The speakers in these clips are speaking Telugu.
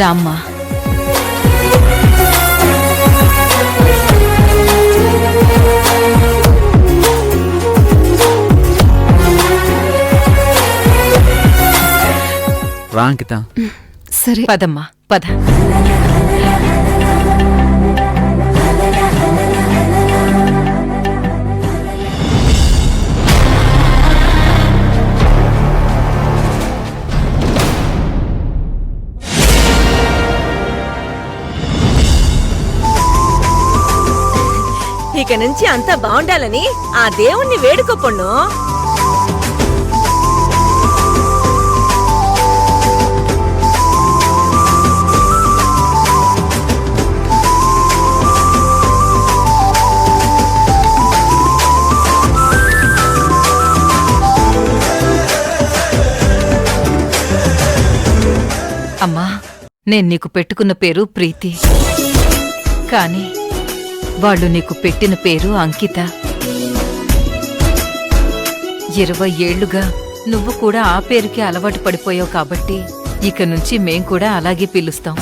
రామ్మా. రా అంకిత. సరే పదమ్మా పద. ఇక నుంచి అంతా బాగుండాలని ఆ దేవుణ్ణి వేడుకోపొన్ను. అమ్మా, నేను నీకు పెట్టుకున్న పేరు ప్రీతి, కాని వాళ్ళు నీకు పెట్టిన పేరు అంకిత. 20 ఏళ్లుగా నువ్వు కూడా ఆ పేరుకి అలవాటు పడిపోయావు కాబట్టి ఇక నుంచి మేం కూడా అలాగే పిలుస్తాం.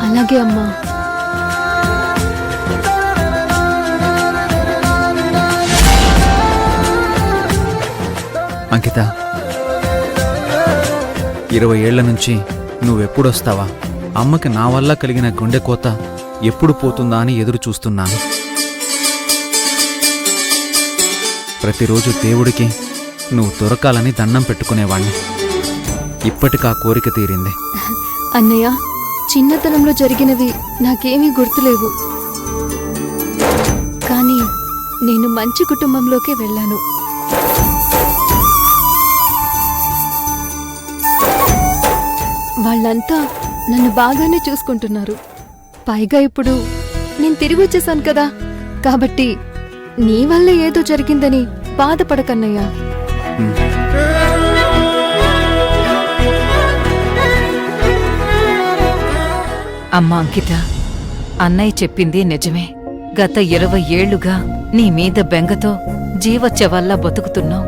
అలాగే అమ్మా. అంకిత, 20 ఏళ్ల నుంచి నువ్వెప్పుడొస్తావా, అమ్మకి నా వల్ల కలిగిన గుండె కోత ఎప్పుడు పోతుందా అని ఎదురు చూస్తున్నాను. ప్రతిరోజు దేవుడికి నువ్వు దొరకాలని దండం పెట్టుకునేవాణ్ణి. ఇప్పటికా కోరిక తీరింది. అన్నయ్య, చిన్నతనంలో జరిగినవి నాకేమీ గుర్తులేవు, కానీ నేను మంచి కుటుంబంలోకే వెళ్ళాను. వాళ్ళంతా నన్ను బాగానే చూసుకుంటున్నారు. పైగా ఇప్పుడు నేను తిరిగి వచ్చేసాను కదా, కాబట్టి నీ వల్ల ఏదో జరిగిందని బాధపడకన్నయ్యా. అమ్మా అంకిత, అన్నయ్య చెప్పింది నిజమే. గత 20 ఏళ్లుగా నీ మీద బెంగతో జీవచ్చవల్లా బతుకుతున్నావు.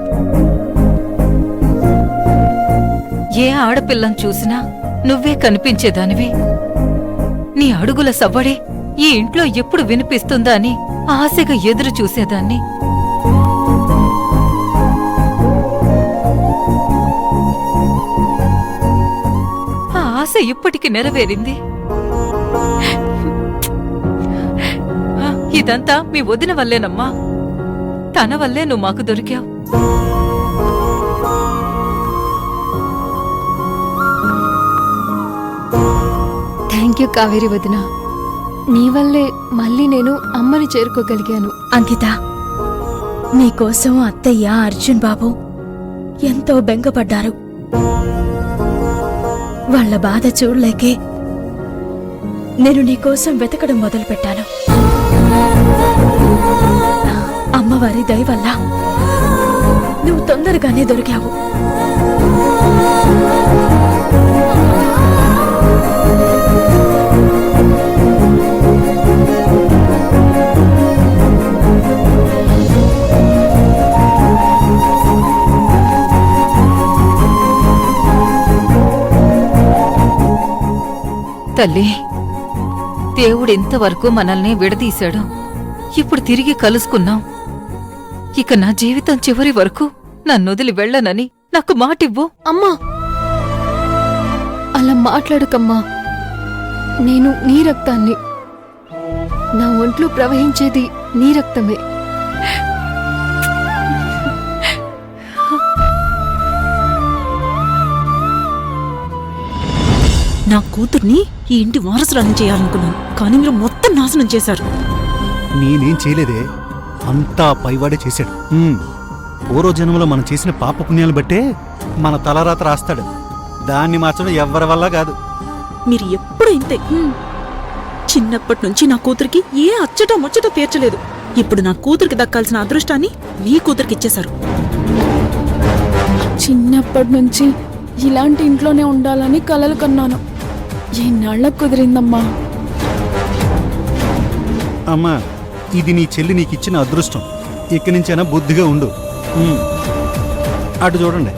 ఏ ఆడపిల్లను చూసినా నువ్వే కనిపించేదానివి. నీ అడుగుల సవ్వడే ఈ ఇంట్లో ఎప్పుడు వినిపిస్తుందా అని ఆశగా ఎదురు చూసేదాన్ని. ఆ ఆశ ఇప్పటికి నెరవేరింది. ఇదంతా మీ వదిన వల్లేనమ్మా. తన వల్లే నువ్వు మాకు దొరికావు. థ్యాంక్ యూ కావేరి వదిన. నీ వల్లే మళ్ళీ నేను అమ్మని చేరుకోగలిగాను. అంకిత, నీకోసం అత్తయ్య, అర్జున్ బాబు ఎంతో బెంగపడ్డారు. వాళ్ల బాధ చూడలేకే నేను నీకోసం వెతకడం మొదలుపెట్టాను. అమ్మవారి దయ వల్ల నువ్వు తొందరగానే దొరికావు. తల్లి, దేవుడు ఇంతవరకు మనల్ని విడదీశాడు. ఇప్పుడు తిరిగి కలుసుకున్నాం. ఇక నా జీవితం చివరి వరకు నన్నొదిలి వెళ్ళనని నాకు మాటివ్వు. అమ్మా, అలా మాట్లాడకమ్మా. నేను నీ రక్తాన్ని. నా ఒంట్లో ప్రవహించేది నీ రక్తమే. నా కూతుర్ని ఈ ఇంటి వారసురాలను చేయాలనుకున్నాను, కానీ మీరు మొత్తం నాశనం చేశారు. నేనేం చేయలేదే, అంతా పైవాడే చేశాడు. పూర్వజన్మలో మనం చేసిన పాపపుణ్యాలు బట్టే మన తలరాత రాస్తాడు. దాన్ని మార్చడం ఎవ్వరి వల్ల కాదు. మీరు ఎప్పుడు ఇంతే. చిన్నప్పటి నుంచి నా కూతురికి ఏ అచ్చటో ముచ్చటో తీర్చలేదు. ఇప్పుడు నా కూతురికి దక్కాల్సిన అదృష్టాన్ని మీ కూతురికి ఇచ్చేశారు. చిన్నప్పటి నుంచి ఇలాంటి ఇంట్లోనే ఉండాలని కలలు కన్నాను. ఎన్నాళ్ళకు కుదిరిందమ్మా. అమ్మా, ఇది నీ చెల్లి నీకిచ్చిన అదృష్టం. ఇక్కడి నుంచైనా బుద్ధిగా ఉండు. అటు చూడండి.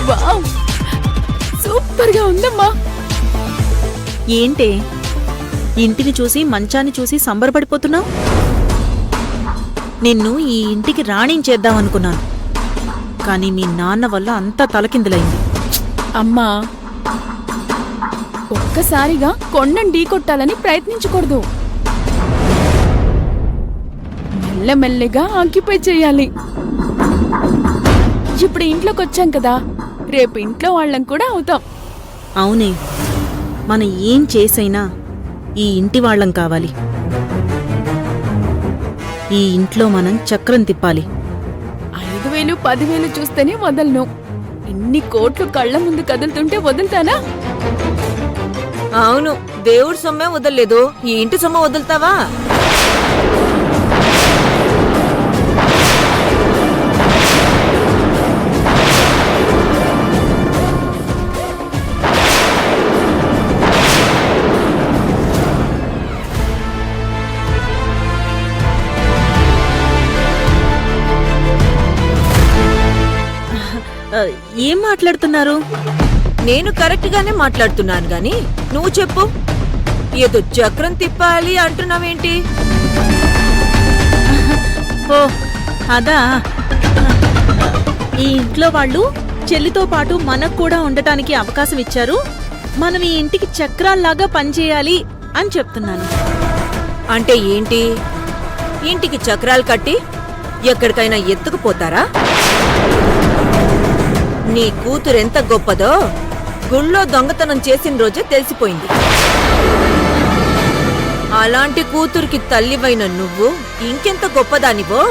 వావ్, సూపర్ గా ఉందమ్మా. ఏంటే ఇంటిని చూసి మంచాన్ని చూసి సంబరపడిపోతున్నావు? నిన్ను ఈ ఇంటికి రాణించేద్దామనుకున్నాను, కానీ మీ నాన్న వల్ల అంతా తలకిందులైంది. అమ్మా, ఒక్కసారిగా కొండను ఢీకొట్టాలని ప్రయత్నించకూడదు. మెల్లమెల్లగా ఆక్యుపై చేయాలి. ఇప్పుడు ఇంట్లోకి వచ్చాం కదా, రేపు ఇంట్లో వాళ్ళం కూడా అవుతాం. అవునే, మనం ఏం చేసైనా ఈ ఇంటి వాళ్ళం కావాలి. ఈ ఇంట్లో మనం చక్రం తిప్పాలి. 5,000, 10,000 చూస్తేనే వదలను. ఇన్ని కోట్లు కళ్ళ ముందు కదులుతుంటే వదులుతానా? అవును, దేవుడి సొమ్మే వదలలేదు, ఈ ఇంటి సొమ్మ వదులుతావా? ఏం మాట్లాడుతున్నారు? నేను కరెక్ట్ గానే మాట్లాడుతున్నాను గాని నువ్వు చెప్పు, ఏదో చక్రం తిప్పాలి అంటున్నావేంటి? ఓ అదా, ఈ ఇంట్లో వాళ్ళు చెల్లితో పాటు మనకు కూడా ఉండటానికి అవకాశం ఇచ్చారు, మనం ఈ ఇంటికి చక్రాల్లాగా పనిచేయాలి అని చెప్తున్నాను. అంటే ఏంటి? ఇంటికి చక్రాలు కట్టి ఎక్కడికైనా ఎత్తుకుపోతారా? నీ కూతురెంత గొప్పదో గుళ్ళో దొంగతనం చేసిన రోజే తెలిసిపోయింది. అలాంటి కూతురికి తల్లివైన నువ్వు ఇంకెంత గొప్పదానివో